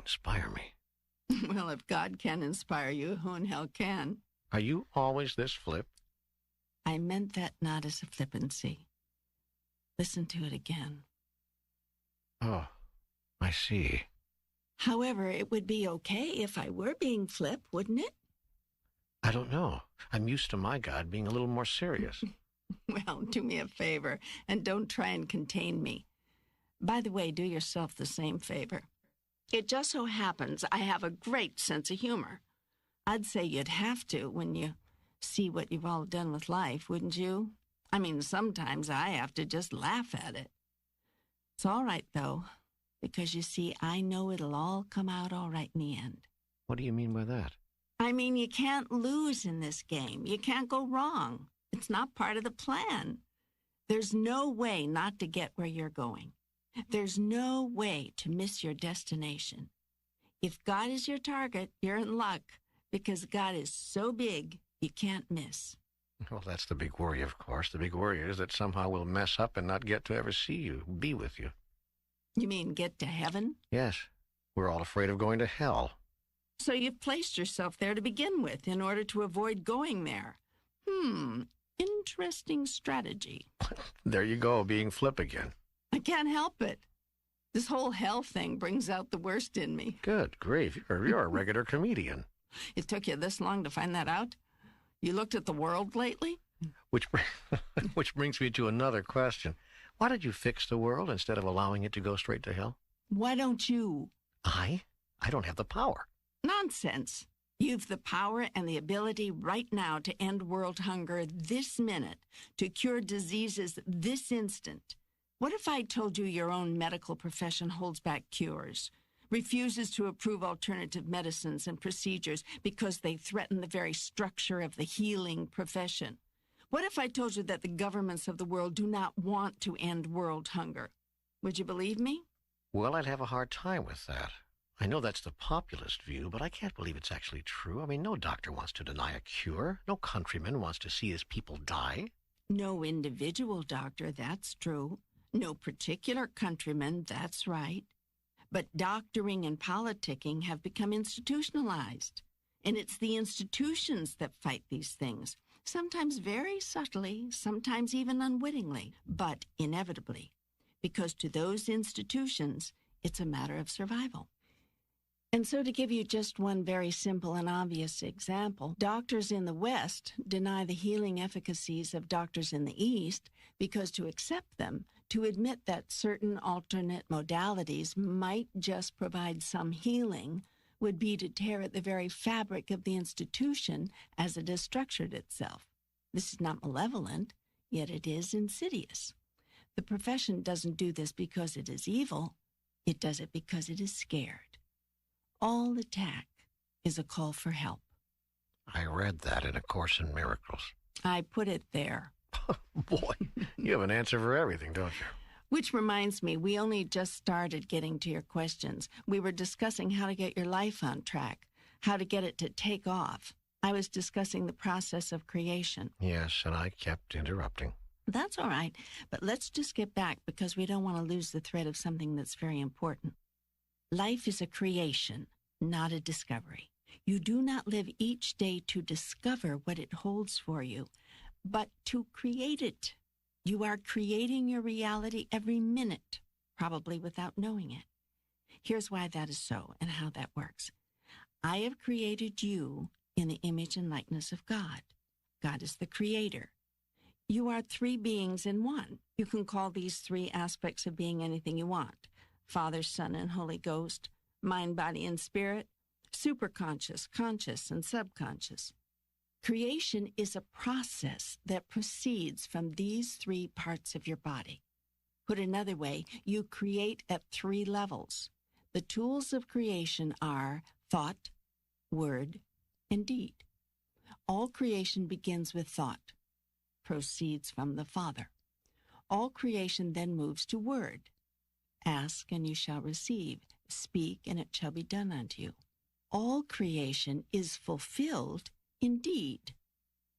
inspire me. Well, if God can inspire you, who in hell can? Are you always this flip? I meant that not as a flippancy. Listen to it again. Oh, I see. However, it would be okay if I were being flip, wouldn't it? I don't know. I'm used to my God being a little more serious. Well, do me a favor and don't try and contain me. By the way, do yourself the same favor. It just so happens I have a great sense of humor. I'd say you'd have to when you see what you've all done with life, wouldn't you? I mean, sometimes I have to just laugh at it. It's all right, though, because you see, I know it'll all come out all right in the end. What do you mean by that? I mean, you can't lose in this game. You can't go wrong. It's not part of the plan. There's no way not to get where you're going. There's no way to miss your destination. If God is your target, you're in luck, because God is so big, you can't miss. Well, that's the big worry, of course. The big worry is that somehow we'll mess up and not get to ever see you, be with you. You mean get to heaven? Yes. We're all afraid of going to hell. So you've placed yourself there to begin with in order to avoid going there. Interesting strategy. There you go, being flip again. I can't help it. This whole hell thing brings out the worst in me. Good grief, you're a regular comedian. It took you this long to find that out? You looked at the world lately? Which brings me to another question. Why did you fix the world instead of allowing it to go straight to hell? Why don't you? I don't have the power. Nonsense. You've the power and the ability right now to end world hunger this minute, to cure diseases this instant. What if I told you your own medical profession holds back cures, refuses to approve alternative medicines and procedures because they threaten the very structure of the healing profession? What if I told you that the governments of the world do not want to end world hunger? Would you believe me? Well, I'd have a hard time with that. I know that's the populist view, but I can't believe it's actually true. I mean, no doctor wants to deny a cure. No countryman wants to see his people die. No individual doctor, that's true. No particular countryman, that's right. But doctoring and politicking have become institutionalized. And it's the institutions that fight these things, sometimes very subtly, sometimes even unwittingly, but inevitably. Because to those institutions, it's a matter of survival. And so to give you just one very simple and obvious example, doctors in the West deny the healing efficacies of doctors in the East because to accept them, to admit that certain alternate modalities might just provide some healing, would be to tear at the very fabric of the institution as it has structured itself. This is not malevolent, yet it is insidious. The profession doesn't do this because it is evil. It does it because it is scared. All attack is a call for help. I read that in A Course in Miracles. I put it there. Boy, you have an answer for everything, don't you? Which reminds me, we only just started getting to your questions. We were discussing how to get your life on track, how to get it to take off. I was discussing the process of creation. Yes, and I kept interrupting. That's all right, but let's just get back because we don't want to lose the thread of something that's very important. Life is a creation, not a discovery. You do not live each day to discover what it holds for you, but to create it. You are creating your reality every minute, probably without knowing it. Here's why that is so and how that works. I have created you in the image and likeness of God. God is the creator. You are three beings in one. You can call these three aspects of being anything you want. Father, Son, and Holy Ghost, mind, body, and spirit, superconscious, conscious, and subconscious. Creation is a process that proceeds from these three parts of your body. Put another way, you create at three levels. The tools of creation are thought, word, and deed. All creation begins with thought, proceeds from the Father. All creation then moves to word. Ask, and you shall receive. Speak, and it shall be done unto you. All creation is fulfilled in deed,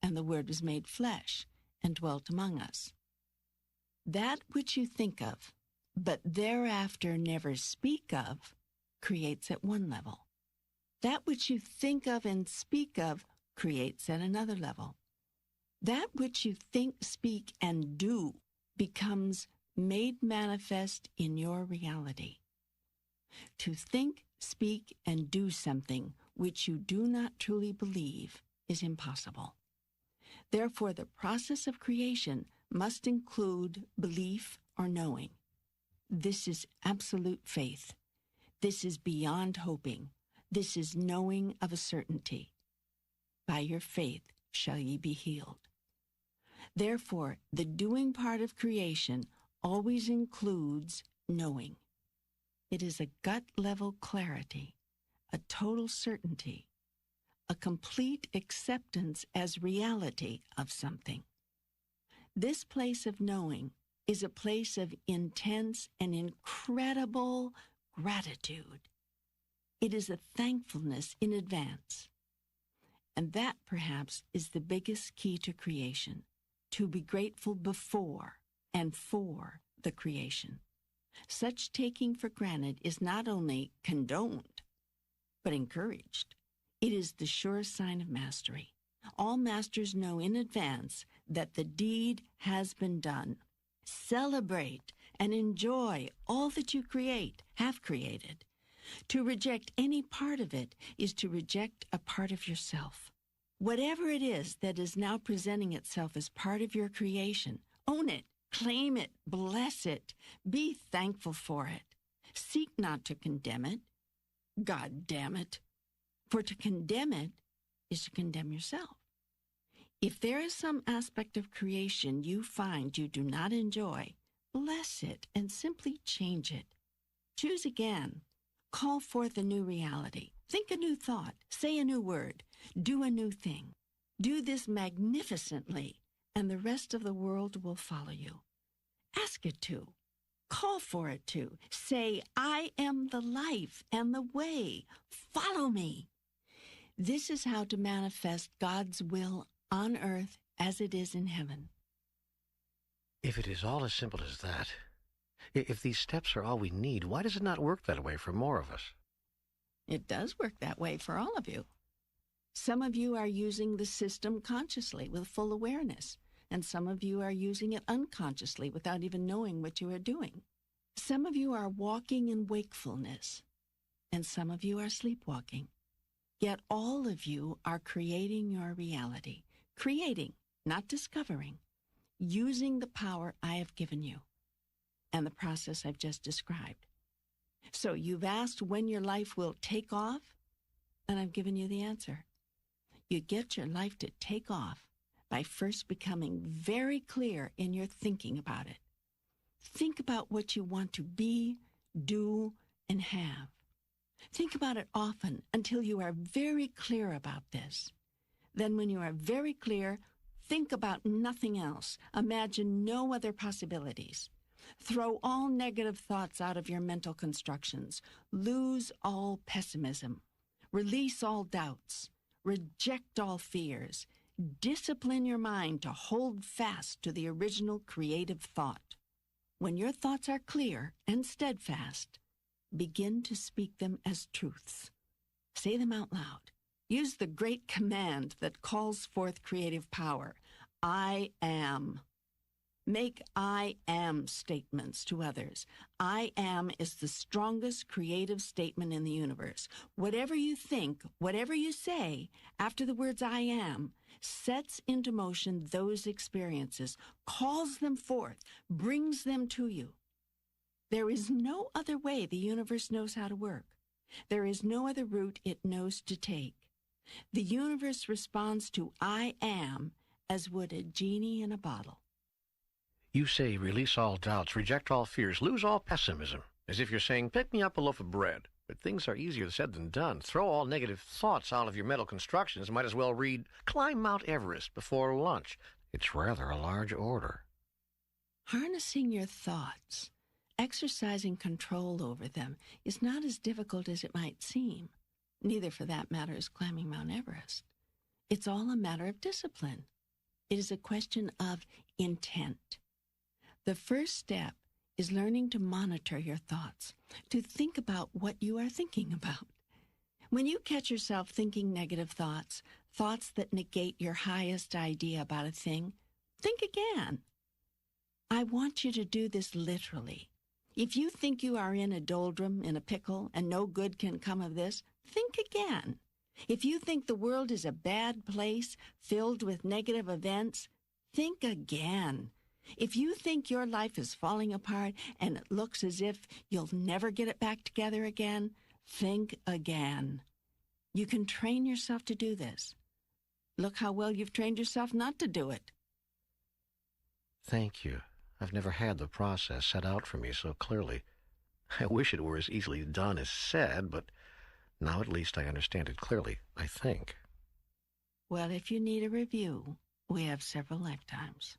and the Word was made flesh and dwelt among us. That which you think of, but thereafter never speak of, creates at one level. That which you think of and speak of creates at another level. That which you think, speak, and do becomes made manifest in your reality. To think, speak, and do something which you do not truly believe is impossible. Therefore, the process of creation must include belief or knowing. This is absolute faith. This is beyond hoping. This is knowing of a certainty. By your faith shall ye be healed. Therefore, the doing part of creation always includes knowing. It is a gut-level clarity, a total certainty, a complete acceptance as reality of something. This place of knowing is a place of intense and incredible gratitude. It is a thankfulness in advance. And that, perhaps, is the biggest key to creation, to be grateful before and for the creation. Such taking for granted is not only condoned, but encouraged. It is the sure sign of mastery. All masters know in advance that the deed has been done. Celebrate and enjoy all that you have created. To reject any part of it is to reject a part of yourself. Whatever it is that is now presenting itself as part of your creation, own it, claim it, bless it, be thankful for it. Seek not to condemn it. God damn it. For to condemn it is to condemn yourself. If there is some aspect of creation you find you do not enjoy, bless it and simply change it. Choose again. Call forth a new reality. Think a new thought. Say a new word. Do a new thing. Do this magnificently, and the rest of the world will follow you. Ask it to. Call for it to. Say, I am the life and the way. Follow me. This is how to manifest God's will on earth as it is in heaven. If it is all as simple as that, if these steps are all we need, why does it not work that way for more of us? It does work that way for all of you. Some of you are using the system consciously with full awareness, and some of you are using it unconsciously without even knowing what you are doing. Some of you are walking in wakefulness, and some of you are sleepwalking. Yet all of you are creating your reality. Creating, not discovering, using the power I have given you and the process I've just described. So you've asked when your life will take off, and I've given you the answer. You get your life to take off by first becoming very clear in your thinking about it. Think about what you want to be, do, and have. Think about it often until you are very clear about this. Then when you are very clear, think about nothing else. Imagine no other possibilities. Throw all negative thoughts out of your mental constructions. Lose all pessimism. Release all doubts. Reject all fears. Discipline your mind to hold fast to the original creative thought. When your thoughts are clear and steadfast, begin to speak them as truths. Say them out loud. Use the great command that calls forth creative power. I am. Make I am statements to others. I am is the strongest creative statement in the universe. Whatever you think, whatever you say, after the words I am, sets into motion those experiences, calls them forth, brings them to you. There is no other way the universe knows how to work. There is no other route it knows to take. The universe responds to I am as would a genie in a bottle. You say release all doubts, reject all fears, lose all pessimism, as if you're saying pick me up a loaf of bread. But things are easier said than done. Throw all negative thoughts out of your mental constructions. Might as well read Climb Mount Everest before lunch. It's rather a large order. Harnessing your thoughts, exercising control over them, is not as difficult as it might seem. Neither, for that matter, is climbing Mount Everest. It's all a matter of discipline. It is a question of intent. The first step is learning to monitor your thoughts, to think about what you are thinking about. When you catch yourself thinking negative thoughts, thoughts that negate your highest idea about a thing, think again. I want you to do this literally. If you think you are in a doldrum, in a pickle, and no good can come of this, think again. If you think the world is a bad place filled with negative events, think again. If you think your life is falling apart and it looks as if you'll never get it back together again, think again. You can train yourself to do this. Look how well you've trained yourself not to do it. Thank you. I've never had the process set out for me so clearly. I wish it were as easily done as said, but now at least I understand it clearly, I think. Well, if you need a review, we have several lifetimes.